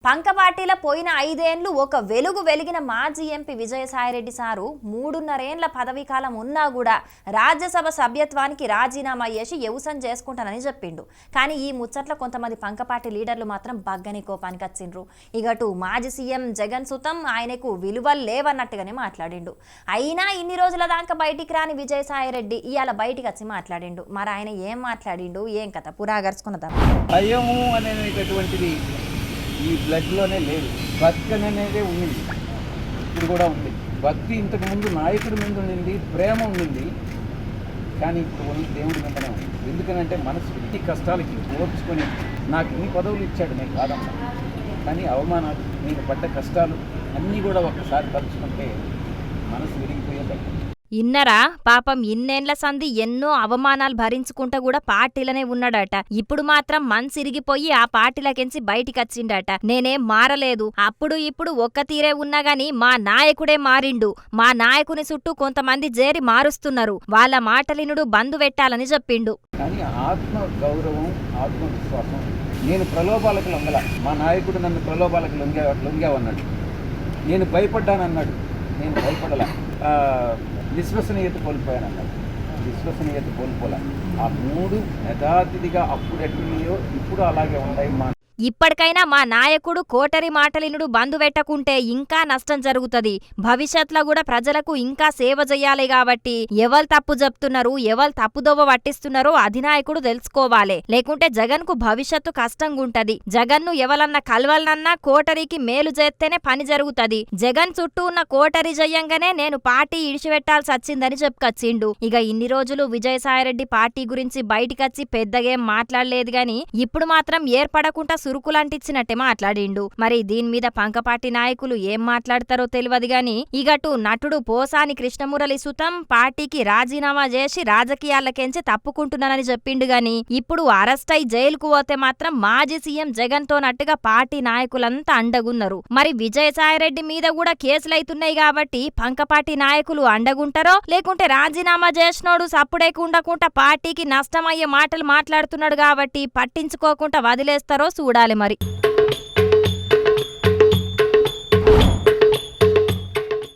పంకపాటిల పోయిన 5 ఏళ్లు ఒక వెలుగు వెలిగిన మాజీ ఎంపీ విజయసాయిరెడ్డి సారు 3.5 ఏళ్ల పదవీ కాలం ఉన్నా కూడా రాజ్యసభ సభ్యత్వానికి రాజీనామా చేసి వ్యవసాయం చేసుకుంటానని చెప్పిండు. కానీ ఈ ముచ్చట్ల కొంతమంది పంకపాటి లీడర్లు మాత్రం బగ్గని కోపానికి వచ్చిండ్రు. ఇగటు మాజీ సీఎం జగన్ సుతం ఆయనకు విలువలు లేవన్నట్టుగానే మాట్లాడిండు. అయినా ఇన్ని రోజుల దాకా బయటికి రాని విజయసాయిరెడ్డి ఇవాళ బయటికి వచ్చి మాట్లాడిండు. మరి ఆయన ఏం మాట్లాడిండు, ఏం కథ పురాగర్చుకున్నదా? భయము అనేటటువంటిది ఈ బ్లడ్లోనే లేదు. భక్తి అనేది ఉండింది, ఇప్పుడు కూడా ఉంది. భక్తి ఇంతకుముందు నాయకుడి మీద ఉండింది, ప్రేమ ఉండింది, కానీ ఇప్పుడు ఉన్న దేవుడి మీదనే ఉంది. ఎందుకనంటే మనసు వ్యక్తి కష్టాలకి ఓర్చుకొని నాకు ఇన్ని పదవులు ఇచ్చాడు, నేను కాదన్నా, కానీ అవమానాలు, నేను పడ్డ కష్టాలు అన్నీ కూడా ఒక్కసారి తలుచుకుంటే మనసు విరిగిపోయేది. ఇన్నరా పాపం ఇన్నేండ్ల సంధి ఎన్నో అవమానాలు భరించుకుంటా కూడా పార్టీలనే ఉన్నాడట. ఇప్పుడు మాత్రం మనసిరిగిపోయి ఆ పార్టీలకెంచి బయటికొచ్చిండట. నేనేం మారలేదు, అప్పుడు ఇప్పుడు ఒక్క తీరే ఉన్నా గాని మా నాయకుడే మారిండు, మా నాయకుని చుట్టూ కొంతమంది జేరి మారుస్తున్నారు, వాళ్ళ మాటలినుడు బంధు పెట్టాలని చెప్పిండు. కానీ ఆత్మ గౌరవం, ఆత్మవిశ్వాసం, నేను ప్రలోభాలకు లొంగల, మా నాయకుడు నన్ను ప్రలోభాలకు లొంగావన్నాడు, నేను భయపడ్డానన్నాడు, నేను భయపడలా, విశ్వసనీయత కోల్పోయానన్నాడు, విశ్వసనీయత కోల్పోలే. ఆ 3 యథాతిథిగా అప్పుడు ఎట్లున్నాయో ఇప్పుడు అలాగే ఉన్నాయి. ఇప్పటికైనా మా నాయకుడు కోటరి మాటలినుడు బంధు పెట్టకుంటే ఇంకా నష్టం జరుగుతుంది. భవిష్యత్తులో కూడా ప్రజలకు ఇంకా సేవ చెయ్యాలి. కాబట్టి ఎవరు తప్పు చెప్తున్నారు, ఎవరు తప్పుదోవ పట్టిస్తున్నారో అధినాయకుడు తెలుసుకోవాలి. లేకుంటే జగన్ కు భవిష్యత్తు కష్టంగుంటది. జగన్ ను ఎవరన్నా కలవాలన్నా కోటరికి మేలు చేస్తేనే పని జరుగుతుంది. జగన్ చుట్టూ ఉన్న కోటరి జయంగానే నేను పార్టీ ఇడిచిపెట్టాల్సి వచ్చిందని చెప్పుకొచ్చిండు. ఇక ఇన్ని రోజులు విజయసాయిరెడ్డి పార్టీ గురించి బయటికొచ్చి పెద్దగేం మాట్లాడలేదు గాని ఇప్పుడు మాత్రం ఏర్పడకుండా సురుకులంటిచ్చినట్టే మాట్లాడిండు. మరి దీని మీద పంకపాటి నాయకులు ఏం మాట్లాడతారో తెలియదు గాని ఇగటు నటుడు పోసాని కృష్ణమురళి సుతం పార్టీకి రాజీనామా చేసి రాజకీయాలకెంచి తప్పుకుంటున్నానని చెప్పిండు గాని ఇప్పుడు అరెస్ట్ అయి జైలుకు పోతే మాత్రం మాజీ సీఎం జగన్ తో నట్టుగా పార్టీ నాయకులంతా అండగున్నారు. మరి విజయసాయిరెడ్డి మీద కూడా కేసులైతున్నాయి కాబట్టి పంకపాటి నాయకులు అండగుంటారో లేకుంటే రాజీనామా చేసినోడు సప్పుడేకుండకుండా పార్టీకి నష్టమయ్యే మాటలు మాట్లాడుతున్నాడు కాబట్టి పట్టించుకోకుండా వదిలేస్తారో చూడాలి మరి.